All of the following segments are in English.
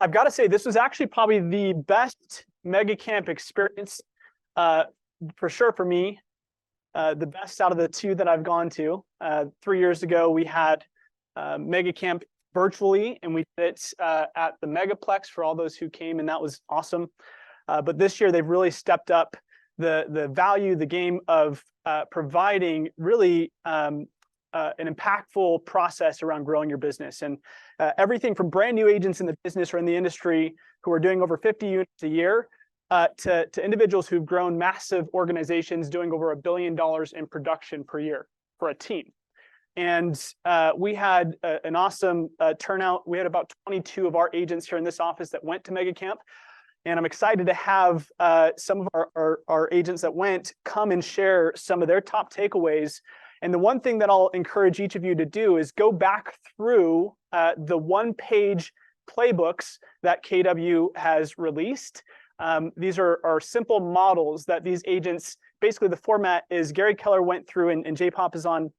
I've got to say, this was actually probably the best Megacamp experience, for sure for me. The best out of the two that I've gone to. 3 years ago, we had Megacamp virtually, and we did it at the Megaplex for all those who came, and that was awesome. But this year, they've really stepped up the value, the game of providing really an impactful process around growing your business. And everything from brand new agents in the business or in the industry who are doing over 50 units a year to individuals who've grown massive organizations doing over $1 billion in production per year for a team. And we had an awesome turnout. We had about 22 of our agents here in this office that went to Megacamp. And I'm excited to have some of our agents that went come and share some of their top takeaways. And the one thing that I'll encourage each of you to do is go back through the one-page playbooks that KW has released. These are simple models that these agents, basically the format is Gary Keller went through and Jay Papasan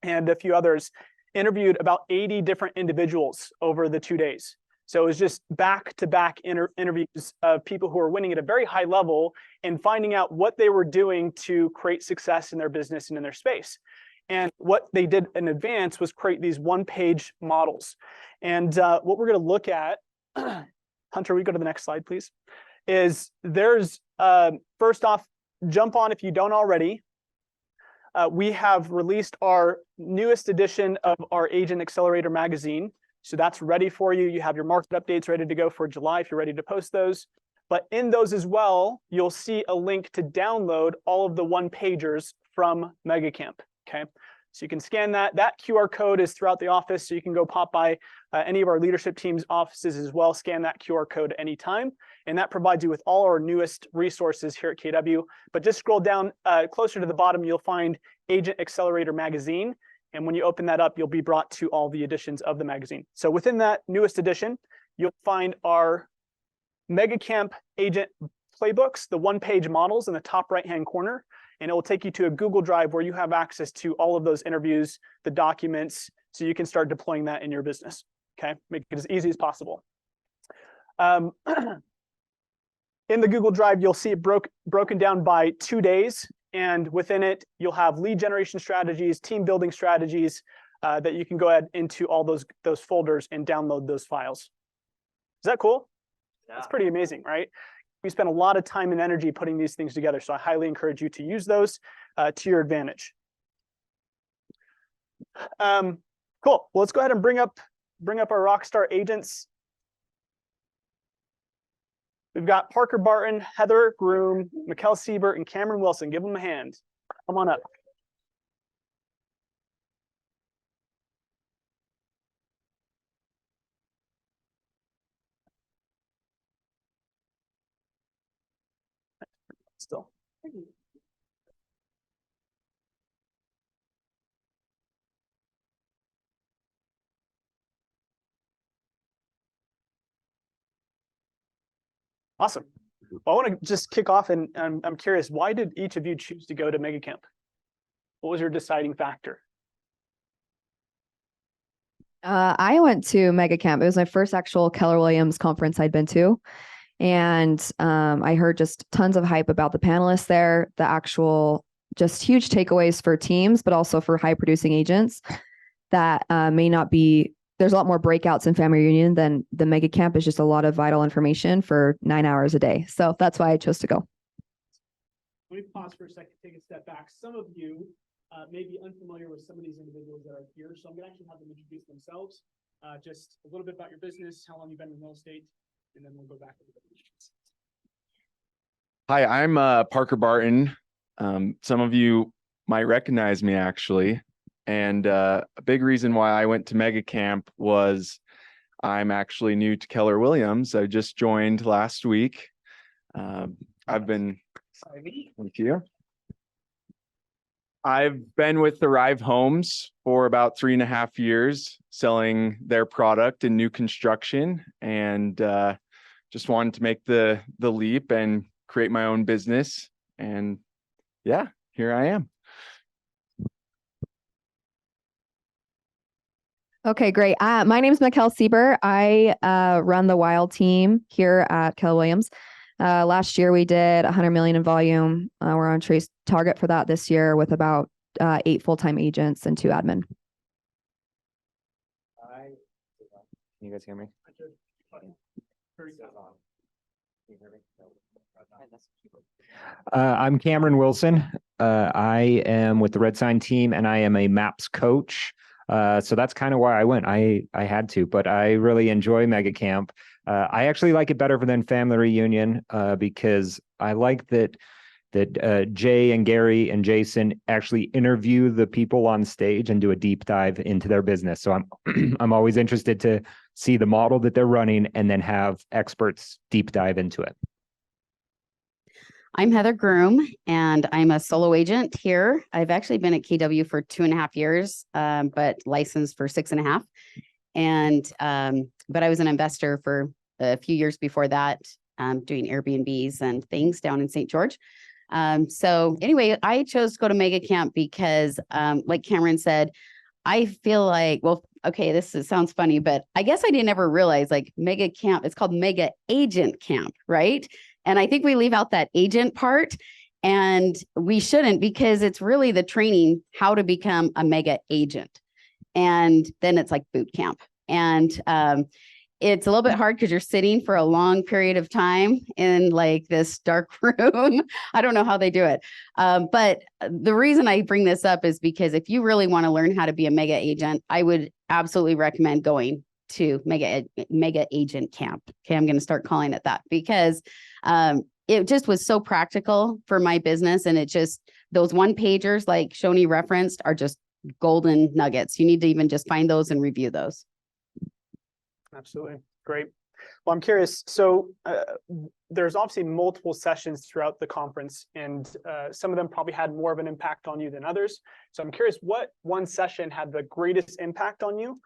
and a few others interviewed about 80 different individuals over the 2 days. So it was just back-to-back interviews of people who are winning at a very high level and finding out what they were doing to create success in their business and in their space. And what they did in advance was create these one-page models. And what we're going to look at, Hunter, we go to the next slide, please, is there's, first off, jump on if you don't already. We have released our newest edition of our Agent Accelerator magazine. So that's ready for you. You have your market updates ready to go for July if you're ready to post those. But in those as well, you'll see a link to download all of the one-pagers from Megacamp. Okay, so you can scan that. That QR code is throughout the office, so you can go pop by any of our leadership team's offices as well, scan that QR code anytime, and that provides you with all our newest resources here at KW. But just scroll down closer to the bottom, you'll find Agent Accelerator Magazine, and when you open that up, you'll be brought to all the editions of the magazine. So within that newest edition, you'll find our Megacamp agent playbooks, the one-page models in the top right-hand corner, and it will take you to a Google Drive where you have access to all of those interviews, the documents, so you can start deploying that in your business, okay? Make it as easy as possible. In the Google Drive, you'll see it broken down by 2 days, and within it, you'll have lead generation strategies, team building strategies that you can go ahead into all those folders and download those files. Is that cool? Yeah. That's pretty amazing, right? We spend a lot of time and energy putting these things together, so I highly encourage you to use those to your advantage. Cool. Well, let's go ahead and bring up our rockstar agents. We've got Parker Barton, Heather Groom, Mikkel Siebert, and Cameron Wilson. Give them a hand. Come on up. Still. Awesome. Well, I want to just kick off, and I'm curious, why did each of you choose to go to Megacamp? What was your deciding factor? I went to Megacamp. It was my first actual Keller Williams conference I'd been to. And I heard just tons of hype about the panelists there, the actual just huge takeaways for teams, but also for high producing agents that may not be, there's a lot more breakouts in family reunion than the Megacamp is just a lot of vital information for 9 hours a day. So that's why I chose to go. Let me pause for a second, take a step back. Some of you may be unfamiliar with some of these individuals that are here. So I'm going to actually have them introduce themselves, just a little bit about your business, how long you've been in real estate, and then we'll go back to the questions. Hi, I'm Parker Barton. Some of you might recognize me actually. And a big reason why I went to Megacamp was I'm actually new to Keller Williams. I just joined last week. Thank you. I've been with Thrive Homes for about 3.5 years, selling their product in new construction, and just wanted to make the leap and create my own business. And yeah, here I am. Okay, great. My name is Mikkel Sieber. I run the Wild team here at Keller Williams. Last year we did 100 million in volume. We're on trace target for that this year with about 8 full-time agents and 2 admin. Can you guys hear me? I'm Cameron Wilson. I am with the Red Sign team and I am a MAPS coach. So that's kind of why I went. I had to, but I really enjoy Megacamp. I actually like it better than Family Reunion because I like that Jay and Gary and Jason actually interview the people on stage and do a deep dive into their business. So I'm I'm always interested to see the model that they're running and then have experts deep dive into it. I'm Heather Groom, and I'm a solo agent here. I've actually been at KW for 2.5 years, but licensed for 6.5. But I was an investor for a few years before that, doing Airbnbs and things down in St. George. So anyway, I chose to go to Megacamp because, like Cameron said, I feel like, well, okay, sounds funny, but I guess I didn't ever realize like Megacamp, it's called Mega Agent Camp, right? And I think we leave out that agent part, and we shouldn't, because it's really the training how to become a mega agent. And then it's like boot camp. And it's a little bit hard because you're sitting for a long period of time in like this dark room. I don't know how they do it. But the reason I bring this up is because if you really want to learn how to be a mega agent, I would absolutely recommend going to mega agent camp. Okay, I'm going to start calling it that because it just was so practical for my business. And it just, those one pagers like Shoni referenced are just golden nuggets. You need to even just find those and review those. Absolutely. Great. Well, I'm curious. So there's obviously multiple sessions throughout the conference, and some of them probably had more of an impact on you than others. So I'm curious, what one session had the greatest impact on you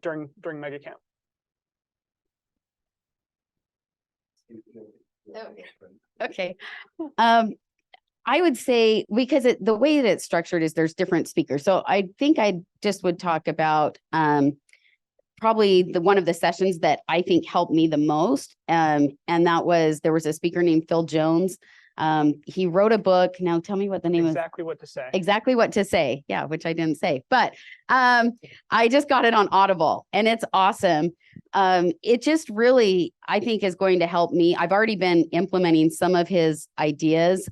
during Megacamp? Okay. I would say, because the way that it's structured is there's different speakers. So I think I just would talk about probably one of the sessions that I think helped me the most. And that was, there was a speaker named Phil Jones. He wrote a book. Now tell me what the name is. Exactly What to Say. Exactly What to Say. Yeah, which I didn't say, but I just got it on Audible and it's awesome. It just really, I think, is going to help me. I've already been implementing some of his ideas.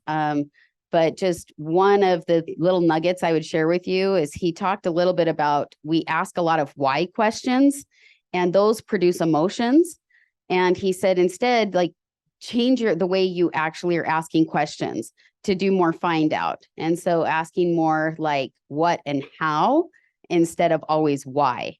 But just one of the little nuggets I would share with you is he talked a little bit about, we ask a lot of why questions and those produce emotions. And he said, instead, like, change the way you actually are asking questions to do more find out. And so asking more like what and how instead of always why.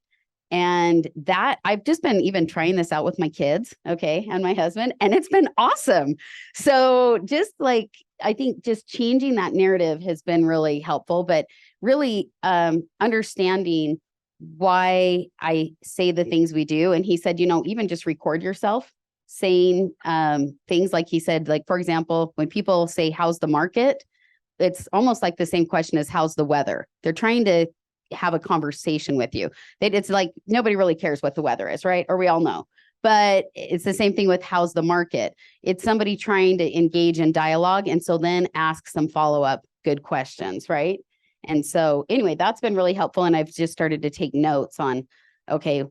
And that I've just been even trying this out with my kids, okay, and my husband, and it's been awesome. So just like, I think just changing that narrative has been really helpful, but really understanding why I say the things we do. And he said, even just record yourself saying things like he said, like, for example, when people say, how's the market? It's almost like the same question as how's the weather? They're trying to have a conversation with you. It's like nobody really cares what the weather is, right? Or we all know. But it's the same thing with how's the market. It's somebody trying to engage in dialogue and so then ask some follow-up good questions, right? And so anyway, that's been really helpful. And I've just started to take notes on, okay,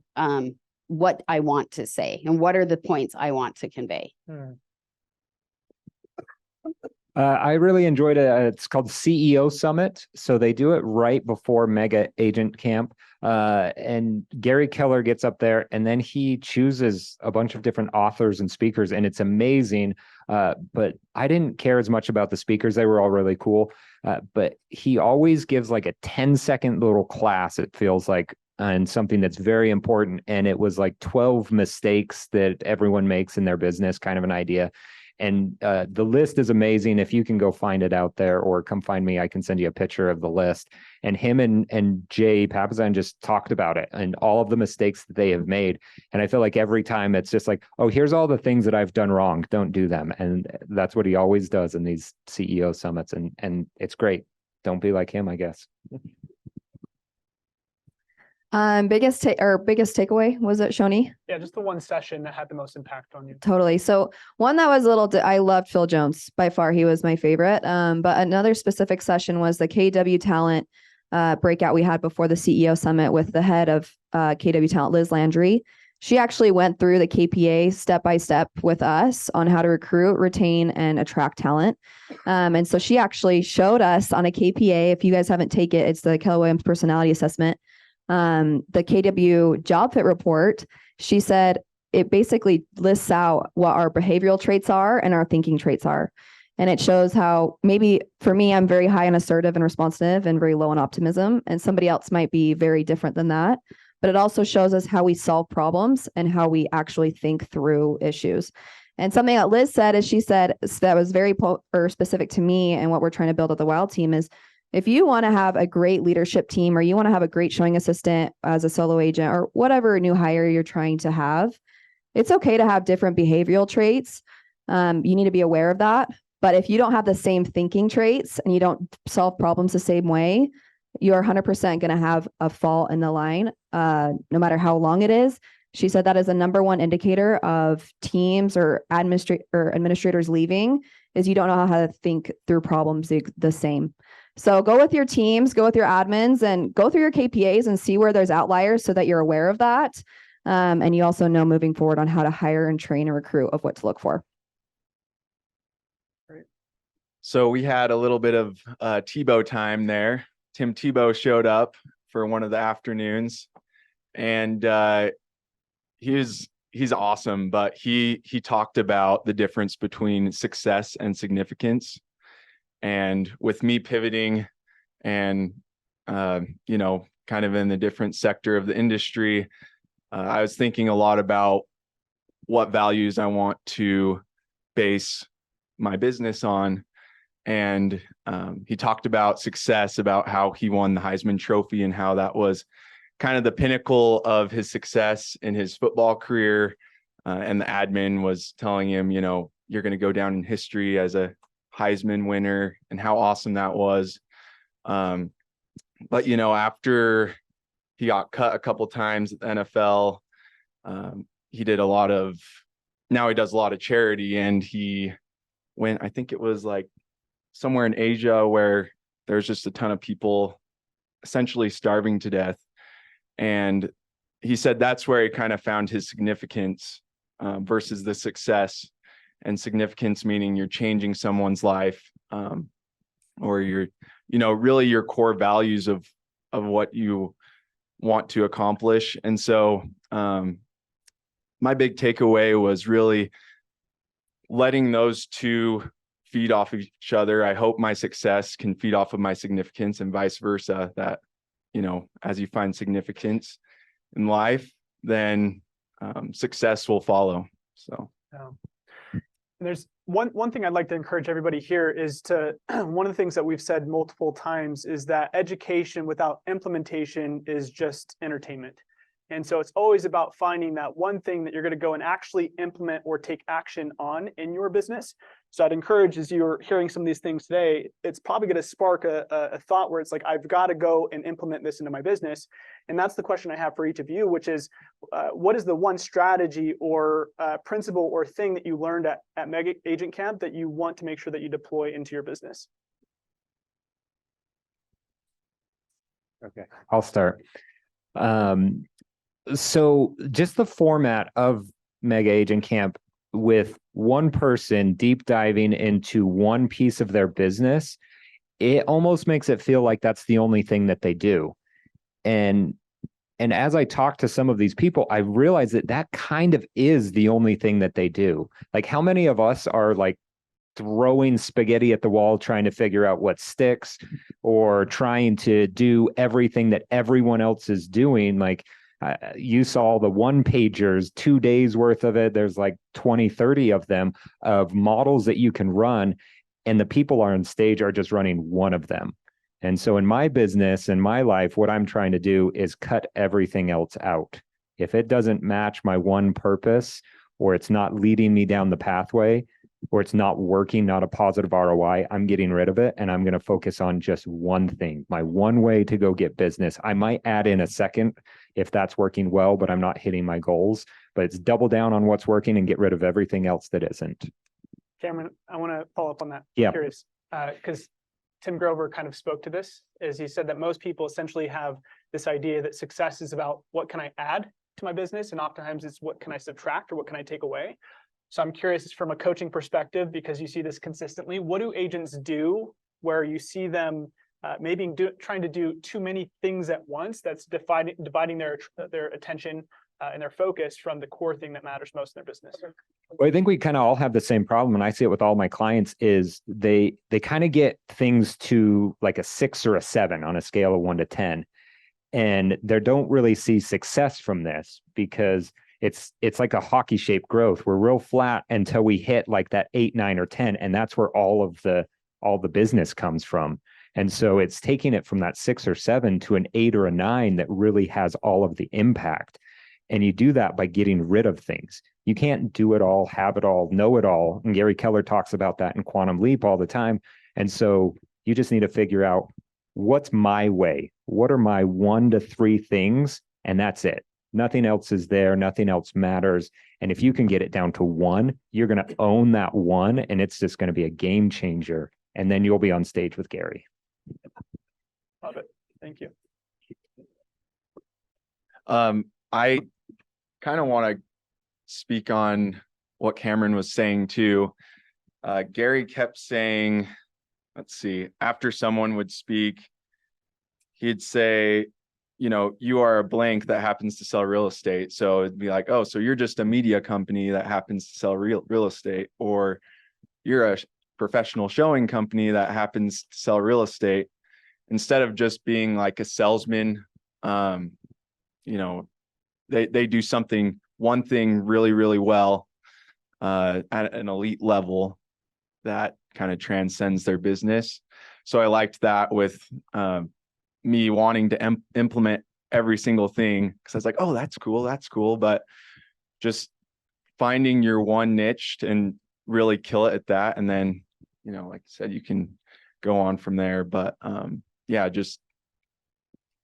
what I want to say and what are the points I want to convey. I really enjoyed it. It's called CEO Summit. So they do it right before Mega Agent Camp. And Gary Keller gets up there and then he chooses a bunch of different authors and speakers, and it's amazing. But I didn't care as much about the speakers. They were all really cool. But he always gives like a 10-second little class, it feels like, on something that's very important. And it was like 12 mistakes that everyone makes in their business, kind of an idea. And the list is amazing. If you can go find it out there or come find me, I can send you a picture of the list. And him and Jay Papazan just talked about it and all of the mistakes that they have made. And I feel like every time it's just like, oh, here's all the things that I've done wrong. Don't do them. And that's what he always does in these CEO summits. And it's great. Don't be like him, I guess. Biggest takeaway, was it, Shoni? Yeah, just the one session that had the most impact on you. Totally. So one that was a little, I loved Phil Jones by far. He was my favorite. But another specific session was the KW Talent breakout we had before the CEO Summit with the head of KW Talent, Liz Landry. She actually went through the KPA step by step with us on how to recruit, retain, and attract talent. And so she actually showed us on a KPA. If you guys haven't taken it, it's the Keller Williams Personality Assessment. The KW Job Fit Report. She said it basically lists out what our behavioral traits are and our thinking traits are. And it shows how maybe for me, I'm very high on assertive and responsive and very low on optimism. And somebody else might be very different than that. But it also shows us how we solve problems and how we actually think through issues. And something that Liz said is she said that was very specific to me and what we're trying to build at the Wild team is if you want to have a great leadership team or you want to have a great showing assistant as a solo agent or whatever new hire you're trying to have, it's okay to have different behavioral traits. You need to be aware of that. But if you don't have the same thinking traits and you don't solve problems the same way, you're 100% going to have a fall in the line, no matter how long it is. She said that is the number one indicator of teams or administrators leaving is you don't know how to think through problems the same. So go with your teams, go with your admins, and go through your KPAs and see where there's outliers so that you're aware of that. And you also know moving forward on how to hire and train and recruit of what to look for. Great. So we had a little bit of Tebow time there. Tim Tebow showed up for one of the afternoons, and he's awesome. But he talked about the difference between success and significance. And with me pivoting and kind of in the different sector of the industry, I was thinking a lot about what values I want to base my business on. And he talked about success, about how he won the Heisman Trophy and how that was kind of the pinnacle of his success in his football career. And the admin was telling him, you're going to go down in history as a Heisman winner and how awesome that was. But, after he got cut a couple times at the NFL, he does a lot of charity, and he went, I think it was like somewhere in Asia where there's just a ton of people essentially starving to death. And he said that's where he kind of found his significance versus the success. And significance meaning you're changing someone's life, or you're, really your core values of what you want to accomplish. And so my big takeaway was really letting those two feed off of each other. I hope my success can feed off of my significance and vice versa, that, as you find significance in life, then success will follow. So. And there's one thing I'd like to encourage everybody here is to, one of the things that we've said multiple times is that education without implementation is just entertainment. And so it's always about finding that one thing that you're going to go and actually implement or take action on in your business. So I'd encourage, as you're hearing some of these things today, it's probably going to spark a thought where it's like, I've got to go and implement this into my business. And that's the question I have for each of you, which is, what is the one strategy or principle or thing that you learned at Mega Agent Camp that you want to make sure that you deploy into your business? Okay, I'll start. So just the format of Mega Agent Camp with one person deep diving into one piece of their business, it almost makes it feel like that's the only thing that they do. And as I talk to some of these people, I realize that kind of is the only thing that they do. Like, how many of us are like throwing spaghetti at the wall, trying to figure out what sticks, or trying to do everything that everyone else is doing? Like, you saw the one pagers, 2 days worth of it. There's like 20, 30 of them, of models that you can run. And the people on stage are just running one of them. And so in my business, in my life, what I'm trying to do is cut everything else out. If it doesn't match my one purpose, or it's not leading me down the pathway, or it's not working, not a positive ROI, I'm getting rid of it. And I'm going to focus on just one thing, my one way to go get business. I might add in a second, if that's working well, but I'm not hitting my goals. But it's double down on what's working and get rid of everything else that isn't. Cameron, I want to follow up on that. Yeah. Curious, because Tim Grover kind of spoke to this, is he said that most people essentially have this idea that success is about what can I add to my business, and oftentimes it's what can I subtract or what can I take away. So I'm curious from a coaching perspective, because you see this consistently, what do agents do where you see them maybe trying to do too many things at once that's dividing their attention and their focus from the core thing that matters most in their business? Well, I think we kind of all have the same problem, and I see it with all my clients, is they kind of get things to like a 6 or a 7 on a scale of 1 to 10. And they don't really see success from this because it's like a hockey shaped growth. We're real flat until we hit like that 8, 9, or 10. And that's where all the business comes from. And so it's taking it from that 6 or 7 to an 8 or a 9 that really has all of the impact. And you do that by getting rid of things. You can't do it all, have it all, know it all. And Gary Keller talks about that in Quantum Leap all the time. And so you just need to figure out, what's my way? What are my 1 to 3 things? And that's it. Nothing else is there. Nothing else matters. And if you can get it down to 1, you're going to own that 1, and it's just going to be a game changer. And then you'll be on stage with Gary. Love it. Thank you. I kind of want to speak on what Cameron was saying too. Gary kept saying, let's see, after someone would speak, he'd say, you know, you are a blank that happens to sell real estate. So it'd be like, oh, so you're just a media company that happens to sell real estate, or you're a professional showing company that happens to sell real estate. Instead of just being like a salesman, you know, they do one thing really, really well at an elite level that kind of transcends their business. So I liked that with me wanting to implement every single thing, because I was like, oh, that's cool. But just finding your one niche and really kill it at that. And then, you know, like I said, you can go on from there. But yeah, just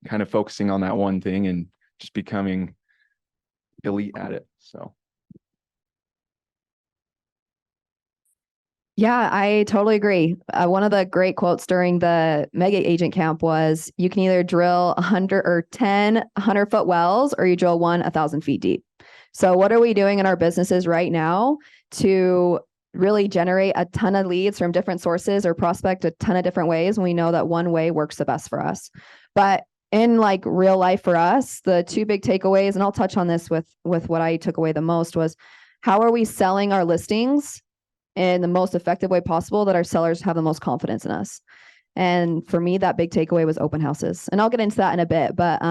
kind of focusing on that one thing and just becoming elite at it. So. Yeah, I totally agree. One of the great quotes during the Mega Agent Camp was, you can either drill 100 or 10 100-foot wells, or you drill 1,000 feet deep. So what are we doing in our businesses right now to really generate a ton of leads from different sources or prospect a ton of different ways? And we know that one way works the best for us. But in like real life for us, the 2 big takeaways, and I'll touch on this with what I took away the most, was how are we selling our listings in the most effective way possible that our sellers have the most confidence in us. And for me, that big takeaway was open houses. And I'll get into that in a bit, but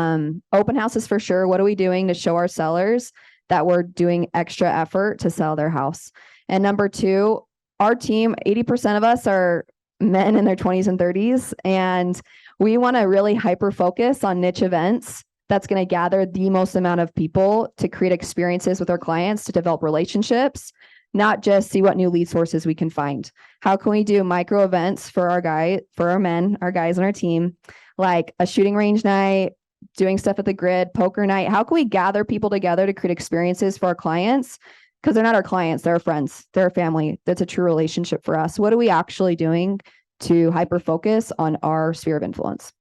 open houses for sure. What are we doing to show our sellers that we're doing extra effort to sell their house? And number 2, our team, 80% of us are men in their 20s and 30s. And we want to really hyper focus on niche events that's going to gather the most amount of people to create experiences with our clients, to develop relationships, not just see what new lead sources we can find. How can we do micro events for our men, our guys on our team, like a shooting range night, doing stuff at the grid, poker night? How can we gather people together to create experiences for our clients? Because they're not our clients, they're our friends, they're our family. That's a true relationship for us. What are we actually doing to hyper focus on our sphere of influence?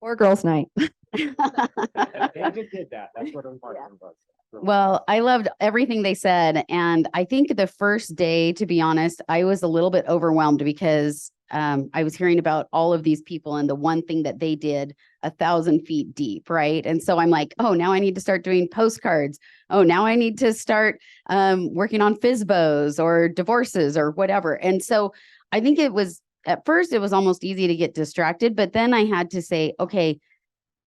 Or girls' night. They just did that. That's what I'm talking about. Well, I loved everything they said. And I think the first day, to be honest, I was a little bit overwhelmed because I was hearing about all of these people and the one thing that they did 1,000 feet deep, right? And so I'm like, oh, now I need to start doing postcards. Oh, now I need to start working on FSBOs or divorces or whatever. And so I think at first it was almost easy to get distracted, but then I had to say, okay,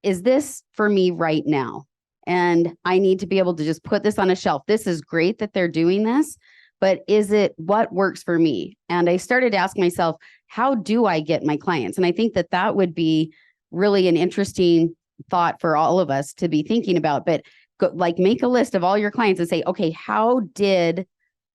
is this for me right now? And I need to be able to just put this on a shelf. This is great that they're doing this, but is it what works for me? And I started to ask myself, how do I get my clients? And I think that would be really an interesting thought for all of us to be thinking about. But make a list of all your clients and say, okay, how did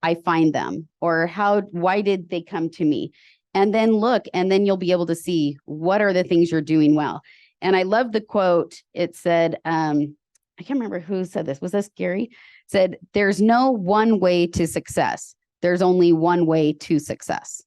I find them? Or why did they come to me? And then look, and then you'll be able to see what are the things you're doing well. And I love the quote. It said, I can't remember who said this. Was this Gary? Said, there's no one way to success. There's only one way to success.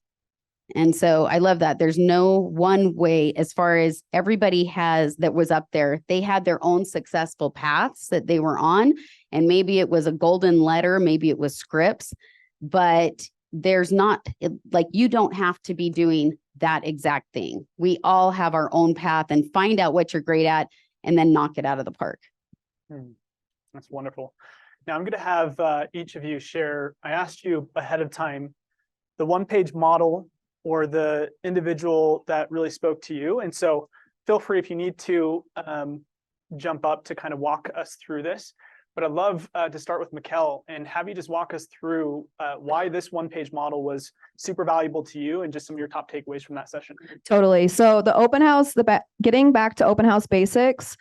And so I love that. There's no one way. As far as everybody that was up there, they had their own successful paths that they were on. And maybe it was a golden letter, maybe it was scripts, but there's not, like, you don't have to be doing that exact thing. We all have our own path, and find out what you're great at and then knock it out of the park. That's wonderful. Now I'm going to have each of you share. I asked you ahead of time the one-page model or the individual that really spoke to you. And so feel free if you need to jump up to kind of walk us through this. But I'd love to start with Mikkel and have you just walk us through why this one-page model was super valuable to you and just some of your top takeaways from that session. Totally. So the open house, getting back to open house basics,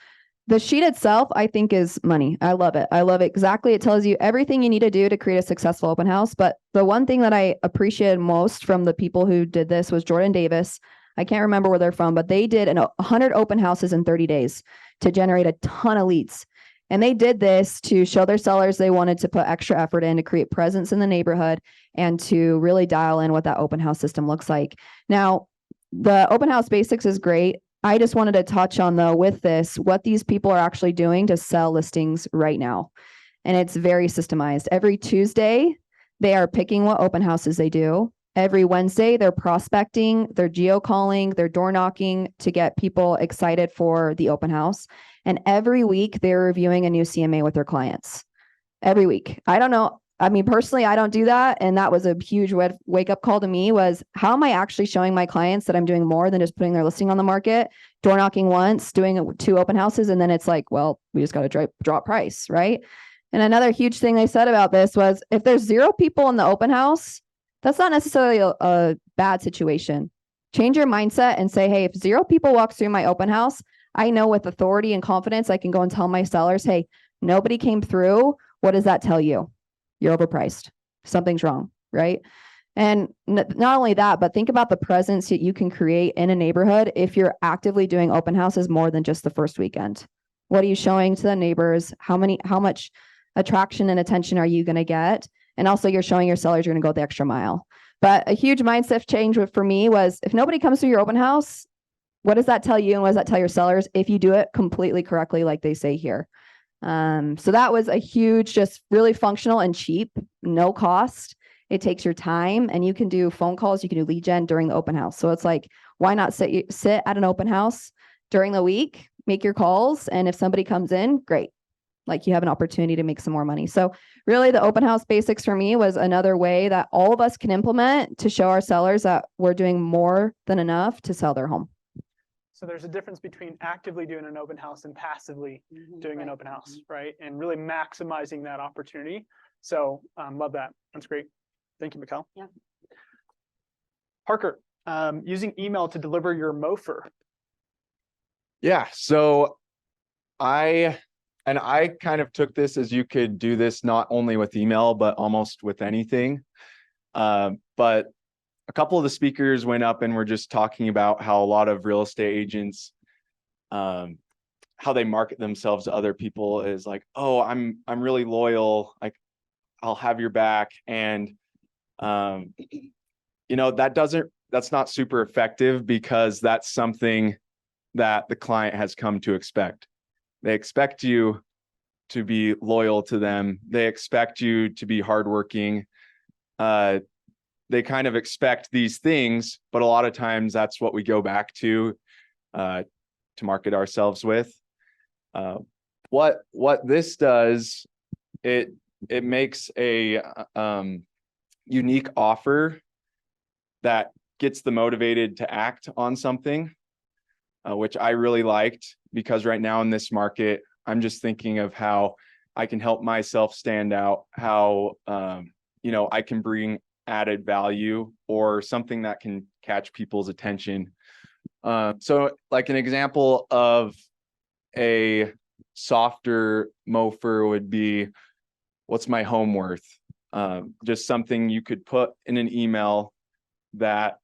the sheet itself, I think, is money. I love it. I love it. Exactly. It tells you everything you need to do to create a successful open house. But the one thing that I appreciated most from the people who did this was Jordan Davis. I can't remember where they're from, but they did 100 open houses in 30 days to generate a ton of leads. And they did this to show their sellers they wanted to put extra effort in to create presence in the neighborhood and to really dial in what that open house system looks like. Now, the open house basics is great. I just wanted to touch on, though, with this, what these people are actually doing to sell listings right now. And it's very systemized. Every Tuesday, they are picking what open houses they do. Every Wednesday, they're prospecting, they're geo-calling, they're door knocking to get people excited for the open house. And every week, they're reviewing a new CMA with their clients. Every week. I don't know. I mean, personally, I don't do that. And that was a huge wake-up call to me was, how am I actually showing my clients that I'm doing more than just putting their listing on the market, door knocking once, doing 2 open houses, and then it's like, well, we just got to drop price, right? And another huge thing they said about this was, if there's 0 people in the open house, that's not necessarily a bad situation. Change your mindset and say, hey, if 0 people walk through my open house, I know with authority and confidence, I can go and tell my sellers, hey, nobody came through. What does that tell you? You're overpriced. Something's wrong, right? And not only that, but think about the presence that you can create in a neighborhood if you're actively doing open houses more than just the first weekend. What are you showing to the neighbors? How much attraction and attention are you going to get? And also, you're showing your sellers you're going to go the extra mile. But a huge mindset change for me was, if nobody comes through your open house, what does that tell you? And what does that tell your sellers if you do it completely correctly, like they say here? So that was a huge, just really functional and cheap, no cost. It takes your time, and you can do phone calls, you can do lead gen during the open house. So it's like, why not sit at an open house during the week, make your calls, and if somebody comes in, great. Like, you have an opportunity to make some more money. So really, the open house basics for me was another way that all of us can implement to show our sellers that we're doing more than enough to sell their home. So there's a difference between actively doing an open house and passively doing an open house, right? And really maximizing that opportunity. So love that. That's great. Thank you, Mikkel. Yeah. Parker, using email to deliver your MOFR. Yeah, so I kind of took this as you could do this not only with email, but almost with anything. But a couple of the speakers went up and were just talking about how a lot of real estate agents, how they market themselves to other people is like, oh, I'm really loyal. Like, I'll have your back. And, that's not super effective, because that's something that the client has come to expect. They expect you to be loyal to them. They expect you to be hardworking. They kind of expect these things, but a lot of times that's what we go back to market ourselves with. What this does, it makes a unique offer that gets them motivated to act on something, which I really liked, because right now in this market, I'm just thinking of how I can help myself stand out, how I can bring added value or something that can catch people's attention. So like an example of a softer MOFR would be, what's my home worth? Just something you could put in an email that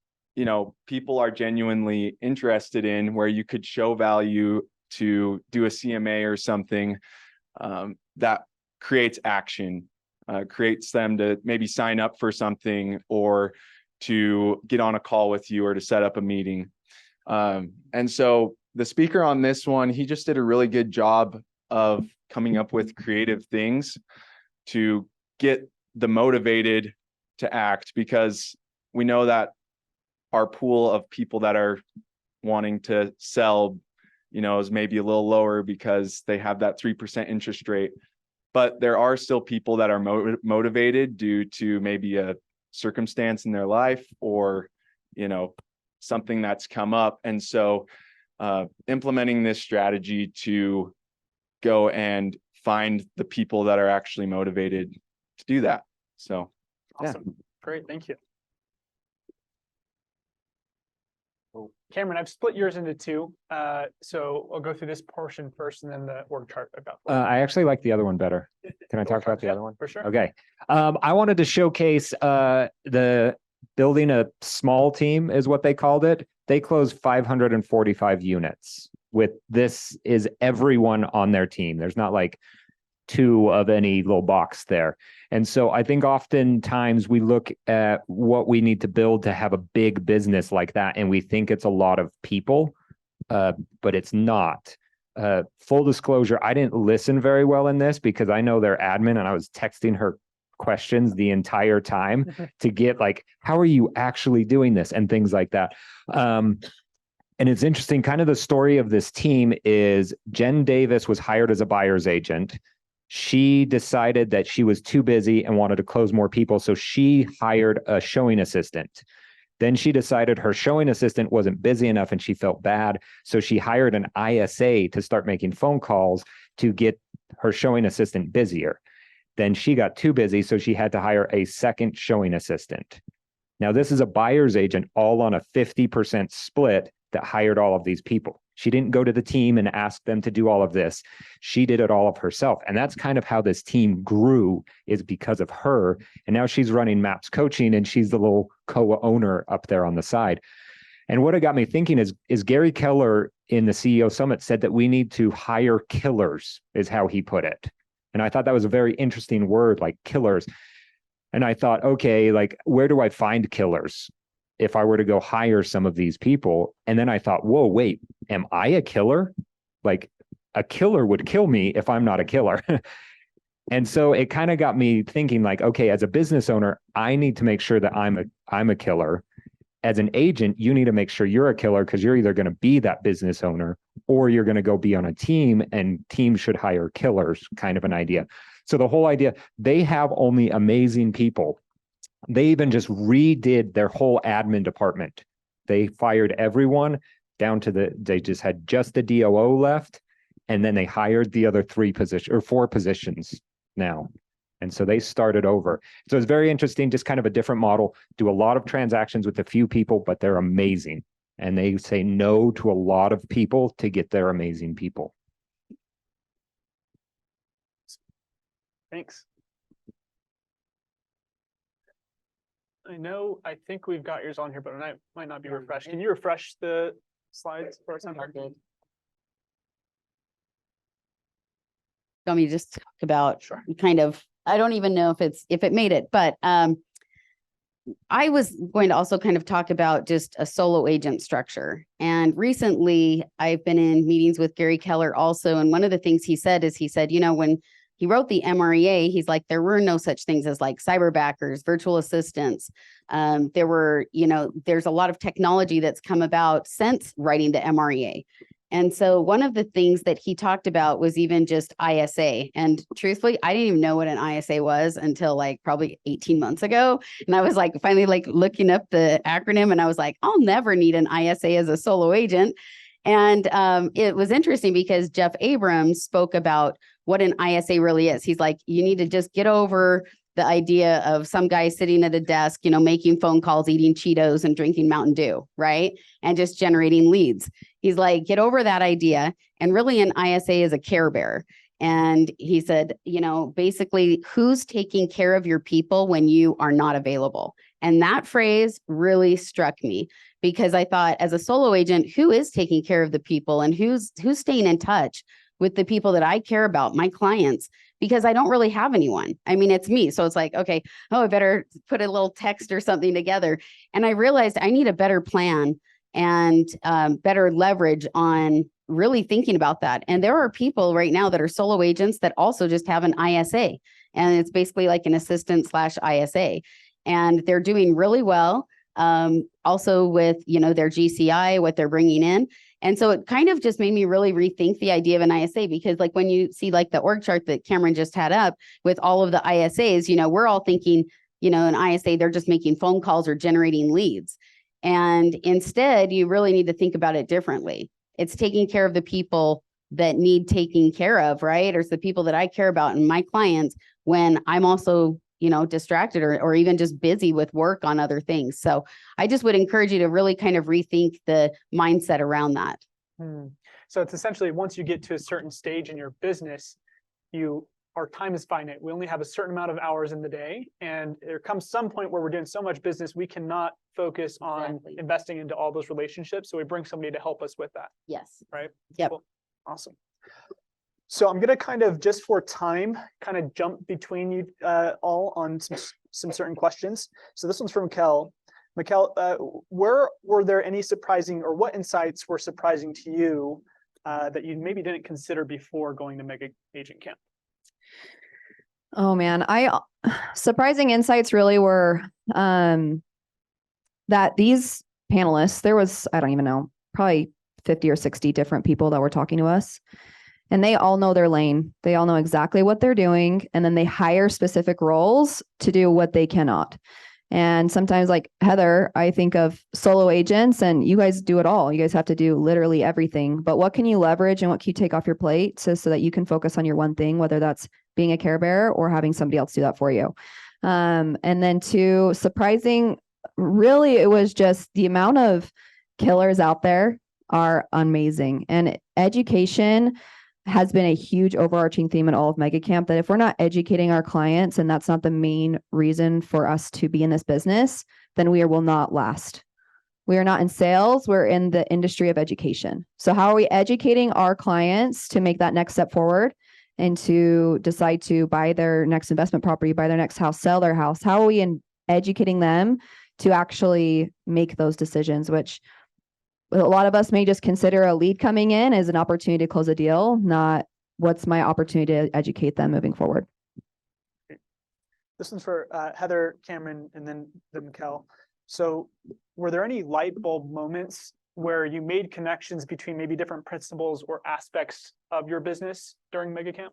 people are genuinely interested in, where you could show value to do a CMA or something that creates action, creates them to maybe sign up for something or to get on a call with you or to set up a meeting. And so the speaker on this one, he just did a really good job of coming up with creative things to get the motivated to act, because we know that our pool of people that are wanting to sell, is maybe a little lower because they have that 3% interest rate. But there are still people that are motivated due to maybe a circumstance in their life or, something that's come up. And so implementing this strategy to go and find the people that are actually motivated to do that. So, Awesome. Great. Thank you. Cameron, I've split yours into two. So I'll go through this portion first and then the org chart about. I actually like the other one better. Can I talk about the other one? For sure. Okay. I wanted to showcase the building a small team is what they called it. They closed 545 units. With this is everyone on their team. There's not like two of any little box there. And so I think oftentimes we look at what we need to build to have a big business like that, and we think it's a lot of people, but it's not. Full disclosure, I didn't listen very well in this because I know their admin and I was texting her questions the entire time to get like, how are you actually doing this and things like that. And it's interesting, kind of the story of this team is Jen Davis was hired as a buyer's agent. She decided that she was too busy and wanted to close more people. So she hired a showing assistant. Then she decided her showing assistant wasn't busy enough and she felt bad. So she hired an ISA to start making phone calls to get her showing assistant busier. Then she got too busy, so she had to hire a second showing assistant. Now, this is a buyer's agent all on a 50% split that hired all of these people. She didn't go to the team and ask them to do all of this. She did it all of herself. And that's kind of how this team grew, is because of her. And now she's running MAPS Coaching and she's the little co-owner up there on the side. And what it got me thinking is Gary Keller in the CEO Summit said that we need to hire killers, is how he put it. And I thought that was a very interesting word, like killers. And I thought, okay, like, where do I find killers if I were to go hire some of these people? And then I thought, whoa, wait, am I a killer? Like, a killer would kill me if I'm not a killer. And so it kind of got me thinking like, okay, as a business owner, I need to make sure that I'm a killer. As an agent, you need to make sure you're a killer, because you're either going to be that business owner or you're going to go be on a team, and teams should hire killers, kind of an idea. So the whole idea, they have only amazing people. They even just redid their whole admin department. They fired everyone down to they just had just the DOO left, and then they hired the other 4 positions now. And so they started over. So it's very interesting, just kind of a different model, do a lot of transactions with a few people, but they're amazing. And they say no to a lot of people to get their amazing people. Thanks. I think we've got yours on here, but it might not be refreshed. Can you refresh the slides for us? You want me to just talk about kind of, I don't even know if it made it, but I was going to also kind of talk about just a solo agent structure. And recently I've been in meetings with Gary Keller also. And one of the things he said, when he wrote the MREA, he's like, there were no such things as like cyberbackers, virtual assistants. There's a lot of technology that's come about since writing the MREA. And so one of the things that he talked about was even just ISA. And truthfully, I didn't even know what an ISA was until like probably 18 months ago. And I was like finally like looking up the acronym, and I was like, I'll never need an ISA as a solo agent. And it was interesting because Jeff Abrams spoke about what an ISA really is. He's like, you need to just get over the idea of some guy sitting at a desk, making phone calls, eating Cheetos and drinking Mountain Dew, right? And just generating leads. He's like, get over that idea. And really an ISA is a care bear. And he said, basically who's taking care of your people when you are not available? And that phrase really struck me because I thought, as a solo agent, who is taking care of the people and who's staying in touch with the people that I care about, my clients, because I don't really have anyone. I mean, it's me. So it's like, okay, I better put a little text or something together. And I realized I need a better plan and better leverage on really thinking about that. And there are people right now that are solo agents that also just have an ISA, and it's basically like an assistant / ISA, and they're doing really well. Also with, their GCI, what they're bringing in. And so it kind of just made me really rethink the idea of an ISA, because like when you see like the org chart that Cameron just had up with all of the ISAs, we're all thinking, an ISA, they're just making phone calls or generating leads. And instead, you really need to think about it differently. It's taking care of the people that need taking care of, right? Or it's the people that I care about and my clients when I'm also, distracted or even just busy with work on other things. So I just would encourage you to really kind of rethink the mindset around that. So it's essentially, once you get to a certain stage in your business, our time is finite. We only have a certain amount of hours in the day. And there comes some point where we're doing so much business, we cannot focus on investing into all those relationships. So we bring somebody to help us with that. Yes. Right? Yep. Cool. Awesome. So I'm going to kind of, just for time, kind of jump between you all on some certain questions. So this one's from Kel. Mikkel, were there any surprising, or what insights were surprising to you that you maybe didn't consider before going to Mega Agent Camp? Oh man, surprising insights really were that these panelists, there was, I don't even know, probably 50 or 60 different people that were talking to us. And they all know their lane. They all know exactly what they're doing. And then they hire specific roles to do what they cannot. And sometimes, like Heather, I think of solo agents, and you guys do it all. You guys have to do literally everything. But what can you leverage and what can you take off your plate so that you can focus on your one thing, whether that's being a care bearer or having somebody else do that for you? And then to surprising, really, it was just the amount of killers out there are amazing. And education has been a huge overarching theme in all of Megacamp, that if we're not educating our clients, and that's not the main reason for us to be in this business, then we will not last. We are not in sales. We're in the industry of education. So how are we educating our clients to make that next step forward and to decide to buy their next investment property, buy their next house, sell their house? How are we educating them to actually make those decisions, which a lot of us may just consider a lead coming in as an opportunity to close a deal, not what's my opportunity to educate them moving forward. This one's for Heather, Cameron, and then Mikkel. So were there any light bulb moments where you made connections between maybe different principles or aspects of your business during Megacamp?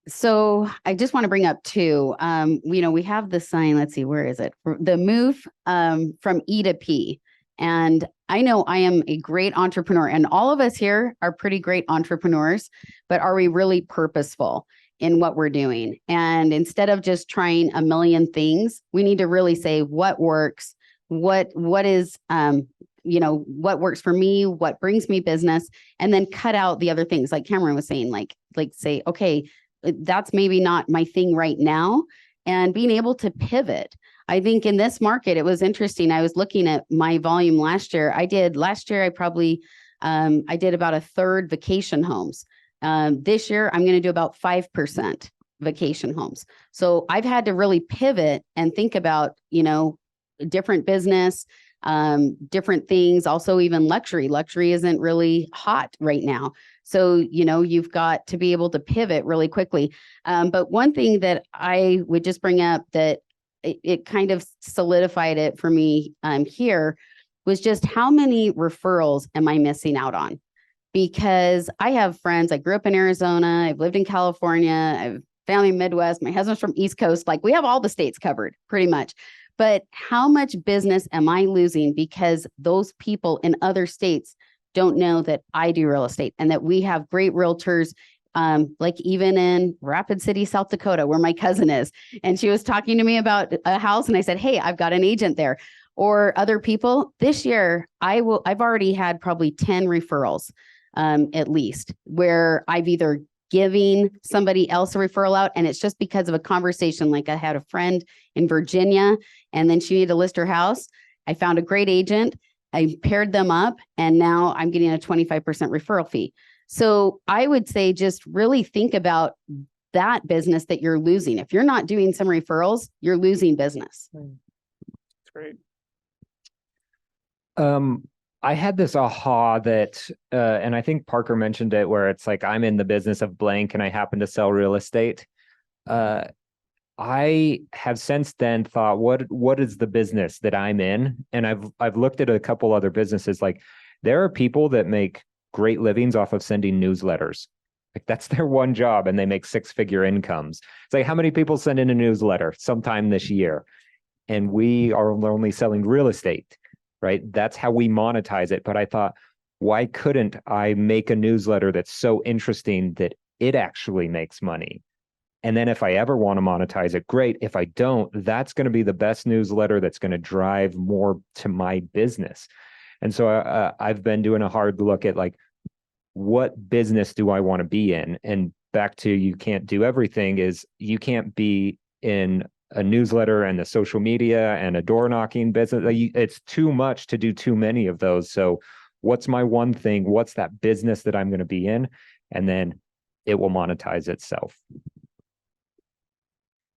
So I just want to bring up two. We have the sign, let's see, where is it? The move from E to P. And I know I am a great entrepreneur, and all of us here are pretty great entrepreneurs, but are we really purposeful in what we're doing? And instead of just trying a million things, we need to really say what works, what is, what works for me, what brings me business, and then cut out the other things. Like Cameron was saying, like say, okay, that's maybe not my thing right now, and being able to pivot. I think in this market, it was interesting. I was looking at my volume last year. I did about a third vacation homes. This year, I'm going to do about 5% vacation homes. So I've had to really pivot and think about, different business, different things, also even luxury. Luxury isn't really hot right now. So, you've got to be able to pivot really quickly. But one thing that I would just bring up that it kind of solidified it for me here was just how many referrals am I missing out on? Because I have friends, I grew up in Arizona, I've lived in California, I've family in Midwest, my husband's from East Coast, like we have all the states covered pretty much. But how much business am I losing because those people in other states don't know that I do real estate and that we have great realtors, like even in Rapid City, South Dakota, where my cousin is. And she was talking to me about a house and I said, hey, I've got an agent there. Or other people. This year, I've already had probably 10 referrals, at least, where I've either giving somebody else a referral out. And it's just because of a conversation. Like I had a friend in Virginia, and then she needed to list her house. I found a great agent. I paired them up, and now I'm getting a 25% referral fee. So I would say just really think about that business that you're losing. If you're not doing some referrals, you're losing business. That's great. I had this aha that, and I think Parker mentioned it, where it's like, I'm in the business of blank and I happen to sell real estate. I have since then thought, what is the business that I'm in? And I've looked at a couple other businesses. Like, there are people that make great livings off of sending newsletters. Like, that's their one job, and they make 6-figure incomes. It's like, how many people send in a newsletter sometime this year? And we are only selling real estate, right? That's how we monetize it. But I thought, why couldn't I make a newsletter that's so interesting that it actually makes money? And then if I ever want to monetize it, great. If I don't, that's going to be the best newsletter that's going to drive more to my business. And so I've been doing a hard look at, like, what business do I want to be in? And back to, you can't do everything, is you can't be in a newsletter and the social media and a door knocking business. It's too much to do too many of those. So what's my one thing? What's that business that I'm going to be in? And then it will monetize itself.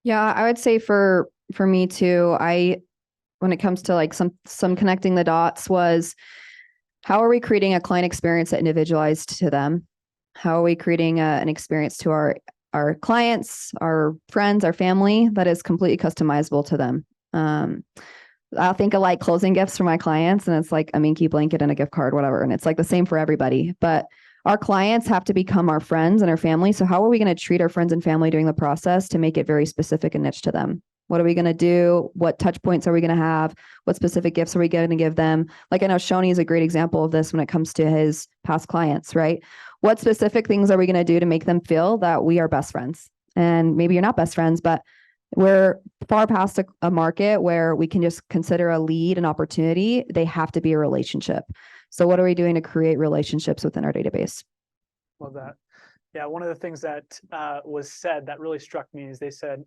Yeah, I would say for me too, when it comes to like some connecting the dots, was how are we creating a client experience that individualized to them? How are we creating an experience to our clients, our friends, our family that is completely customizable to them? I'll think of like closing gifts for my clients, and it's like a Minky blanket and a gift card, whatever. And it's like the same for everybody. But our clients have to become our friends and our family. So how are we going to treat our friends and family during the process to make it very specific and niche to them? What are we going to do? What touch points are we going to have? What specific gifts are we going to give them? Like, I know Shoney is a great example of this when it comes to his past clients, right? What specific things are we going to do to make them feel that we are best friends? And maybe you're not best friends, but we're far past a market where we can just consider a lead an opportunity. They have to be a relationship. So what are we doing to create relationships within our database? Love that. Yeah, one of the things that was said that really struck me is they said,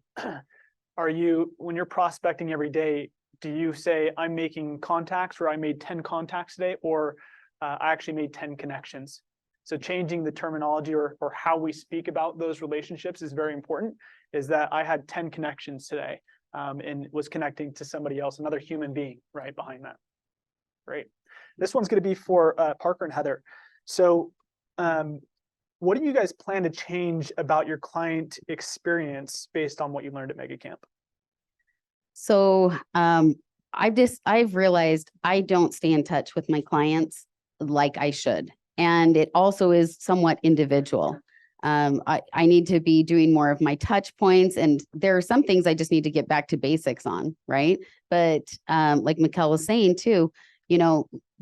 when you're prospecting every day, do you say, I'm making contacts, or I made 10 contacts today, or I actually made 10 connections? So changing the terminology or how we speak about those relationships is very important. Is that I had 10 connections today, and was connecting to somebody else, another human being right behind that. Great. This one's going to be for Parker and Heather. So what do you guys plan to change about your client experience based on what you learned at Megacamp? So I've realized I don't stay in touch with my clients like I should. And it also is somewhat individual. I need to be doing more of my touch points, and there are some things I just need to get back to basics on, right? But like Mikkel was saying too,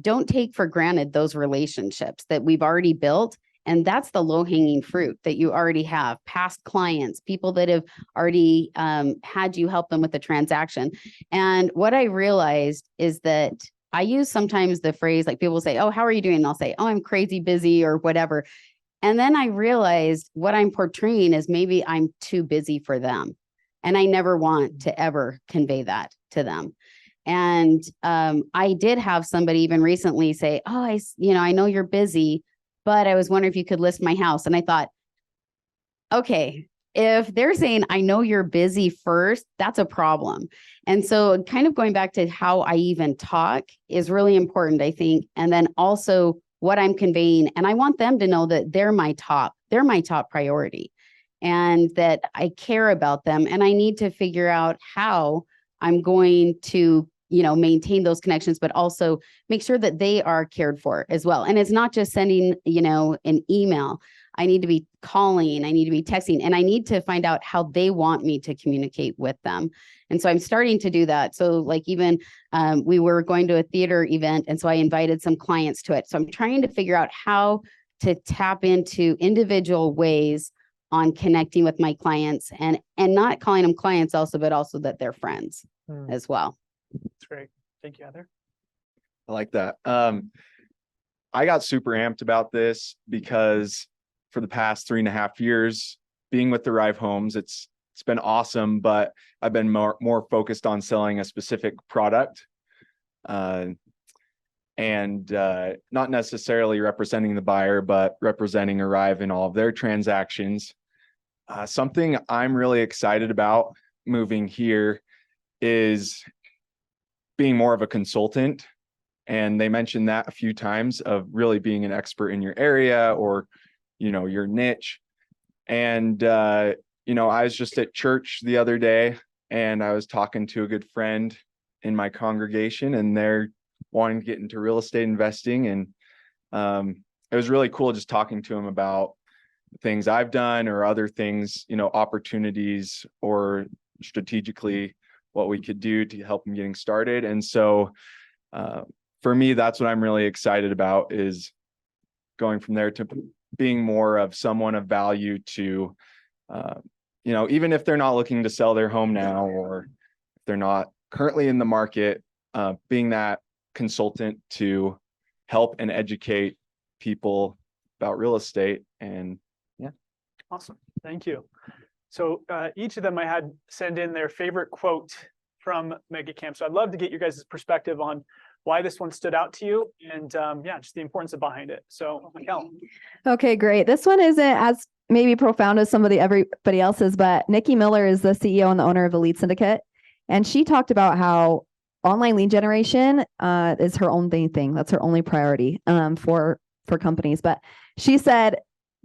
don't take for granted those relationships that we've already built. And that's the low-hanging fruit that you already have. Past clients, people that have already had you help them with the transaction. And what I realized is that I use sometimes the phrase, like, people say, oh, how are you doing? And I'll say, oh, I'm crazy busy or whatever. And then I realized what I'm portraying is maybe I'm too busy for them. And I never want to ever convey that to them. And I did have somebody even recently say, oh, I know you're busy, but I was wondering if you could list my house. And I thought, okay, if they're saying, I know you're busy first, that's a problem. And so kind of going back to how I even talk is really important, I think. And then also what I'm conveying. And I want them to know that they're my top priority, and that I care about them. And I need to figure out how I'm going to maintain those connections, but also make sure that they are cared for as well. And it's not just sending, an email. I need to be calling, I need to be texting, and I need to find out how they want me to communicate with them. And so I'm starting to do that. So like even we were going to a theater event, and so I invited some clients to it. So I'm trying to figure out how to tap into individual ways on connecting with my clients, and not calling them clients also, but also that they're friends as well. That's great. Thank you, Heather. I like that. I got super amped about this because for the past 3.5 years being with Arrive Homes. It's been awesome, but I've been more focused on selling a specific product. And not necessarily representing the buyer, but representing Arrive in all of their transactions. Something I'm really excited about moving here is being more of a consultant. And they mentioned that a few times, of really being an expert in your area or, your niche. And, I was just at church the other day and I was talking to a good friend in my congregation, and they're wanting to get into real estate investing. And it was really cool just talking to him about things I've done or other things, opportunities or strategically what we could do to help him getting started. And so for me, that's what I'm really excited about, is going from there to being more of someone of value to, even if they're not looking to sell their home now, or if they're not currently in the market, being that consultant to help and educate people about real estate. And Awesome. Thank you. So each of them I had send in their favorite quote from Megacamp. So I'd love to get you guys' perspective on why this one stood out to you, and just the importance of behind it. So Mikel. Okay, great. This one isn't as maybe profound as some of everybody else's, but Nikki Miller is the CEO and the owner of the Lead Syndicate. And she talked about how online lead generation is her only thing. That's her only priority for companies. But she said,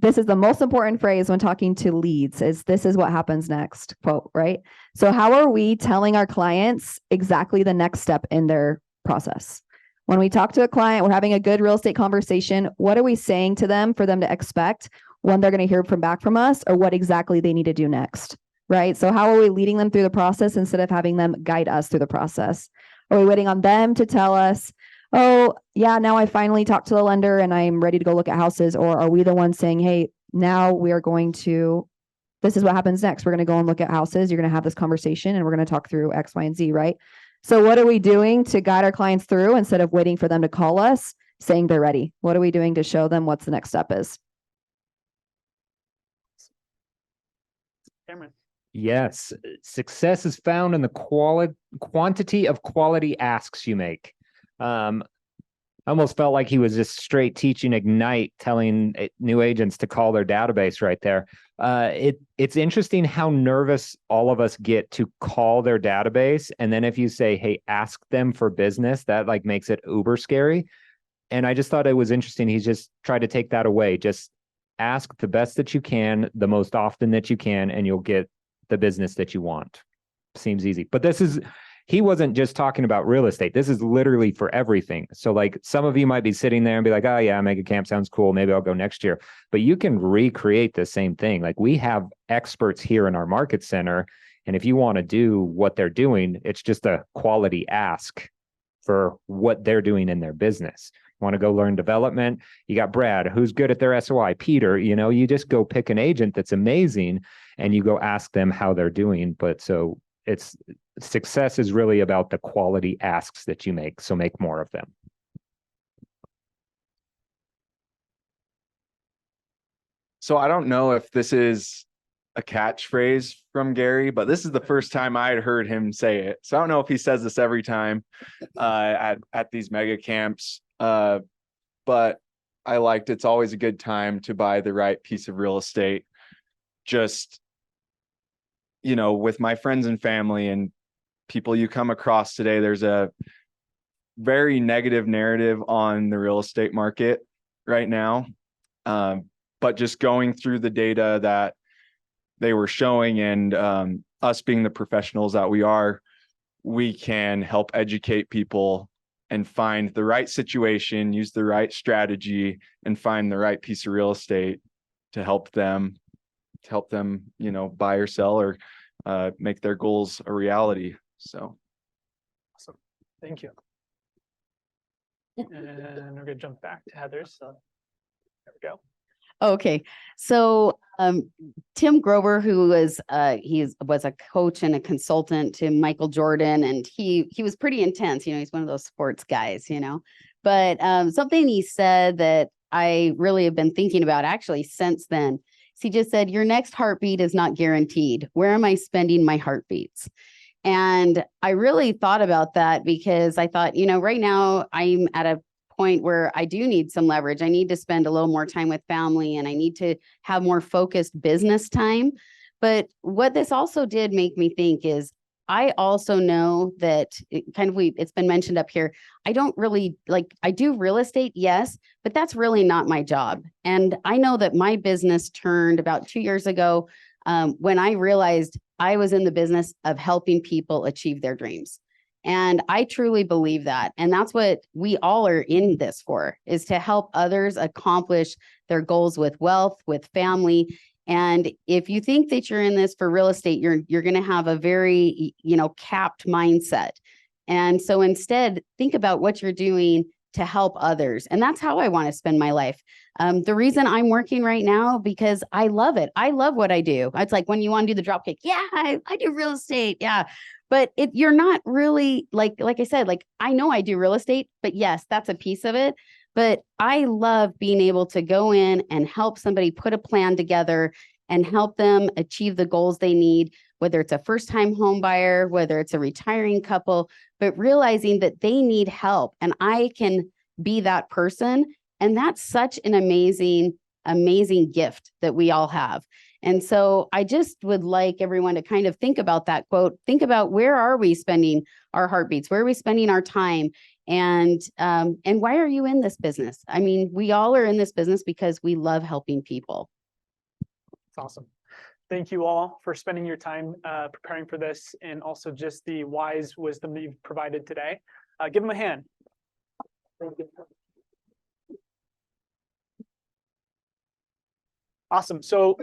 this is the most important phrase when talking to leads, is this is what happens next, quote, right? So how are we telling our clients exactly the next step in their process? When we talk to a client, we're having a good real estate conversation. What are we saying to them for them to expect when they're going to hear back from us, or what exactly they need to do next, right? So how are we leading them through the process instead of having them guide us through the process? Are we waiting on them to tell us, oh, yeah, now I finally talked to the lender and I'm ready to go look at houses? Or are we the ones saying, hey, now we are going to, this is what happens next. We're going to go and look at houses. You're going to have this conversation and we're going to talk through X, Y, and Z, right? So what are we doing to guide our clients through instead of waiting for them to call us saying they're ready? What are we doing to show them what's the next step is? Cameron. Yes, success is found in the quantity of quality asks you make. I almost felt like he was just straight teaching Ignite, telling new agents to call their database right there. It's interesting how nervous all of us get to call their database. And then if you say, hey, ask them for business, that like makes it uber scary. And I just thought it was interesting. He's just tried to take that away. Just ask the best that you can, the most often that you can, and you'll get the business that you want. Seems easy. But he wasn't just talking about real estate. This is literally for everything. So like some of you might be sitting there and be like, oh yeah, Megacamp sounds cool. Maybe I'll go next year. But you can recreate the same thing. Like we have experts here in our market center. And if you want to do what they're doing, it's just a quality ask for what they're doing in their business. You want to go learn development? You got Brad, who's good at their SOI. Peter, you just go pick an agent that's amazing and you go ask them how they're doing. But so success is really about the quality asks that you make. So make more of them. So I don't know if this is a catchphrase from Gary, but this is the first time I had heard him say it. So I don't know if he says this every time at these mega camps, but I liked it's always a good time to buy the right piece of real estate. Just, with my friends and family and people you come across today, there's a very negative narrative on the real estate market right now. But just going through the data that they were showing and us being the professionals that we are, we can help educate people and find the right situation, use the right strategy, and find the right piece of real estate to help them, buy or sell or make their goals a reality. So awesome. Thank you. And we're going to jump back to Heather's. So there we go. Okay. So Tim Grover, who was was a coach and a consultant to Michael Jordan, and he was pretty intense. He's one of those sports guys, but something he said that I really have been thinking about actually since then. He just said, your next heartbeat is not guaranteed. Where am I spending my heartbeats? And I really thought about that because I thought, right now I'm at a point where I do need some leverage. I need to spend a little more time with family and I need to have more focused business time. But what this also did make me think is I also know that it's been mentioned up here. I don't really I do real estate, yes, but that's really not my job. And I know that my business turned about 2 years ago when I realized I was in the business of helping people achieve their dreams. And I truly believe that. And that's what we all are in this for, is to help others accomplish their goals with wealth, with family. And if you think that you're in this for real estate, you're going to have a very, capped mindset. And so instead, think about what you're doing to help others. And that's how I want to spend my life. The reason I'm working right now, because I love it. I love what I do. It's like when you want to do the drop kick. Yeah, I do real estate. Yeah. But you're not really like I said, I know I do real estate, but yes, that's a piece of it. But I love being able to go in and help somebody put a plan together and help them achieve the goals they need, whether it's a first-time home buyer, whether it's a retiring couple, but realizing that they need help and I can be that person. And that's such an amazing, amazing gift that we all have. And so I just would like everyone to kind of think about that quote. Think about, where are we spending our heartbeats? Where are we spending our time? And why are you in this business? I mean, we all are in this business because we love helping people. It's awesome. Thank you all for spending your time preparing for this, and also just the wise wisdom that you've provided today. Give them a hand. Thank you. Awesome. So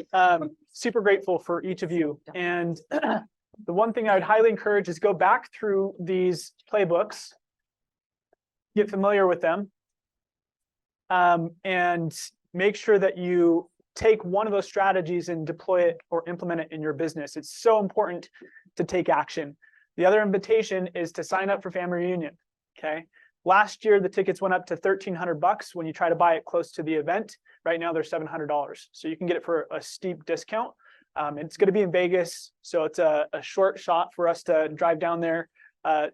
super grateful for each of you. And the one thing I would highly encourage is go back through these playbooks, get familiar with them, and make sure that you take one of those strategies and deploy it or implement it in your business. It's so important to take action. The other invitation is to sign up for family reunion. Okay. Last year, the tickets went up to $1,300 when you try to buy it close to the event. Right now, they're $700. So you can get it for a steep discount. It's going to be in Vegas. So it's a short shot for us to drive down there.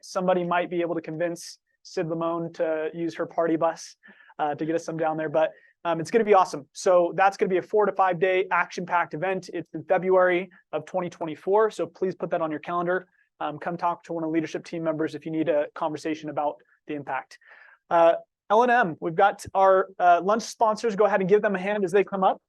Somebody might be able to convince Sid Limone to use her party bus to get us some down there. But it's going to be awesome. So that's going to be a 4 to 5 day action-packed event. It's in February of 2024. So please put that on your calendar. Come talk to one of the leadership team members if you need a conversation about the impact. L&M, we've got our lunch sponsors. Go ahead and give them a hand as they come up.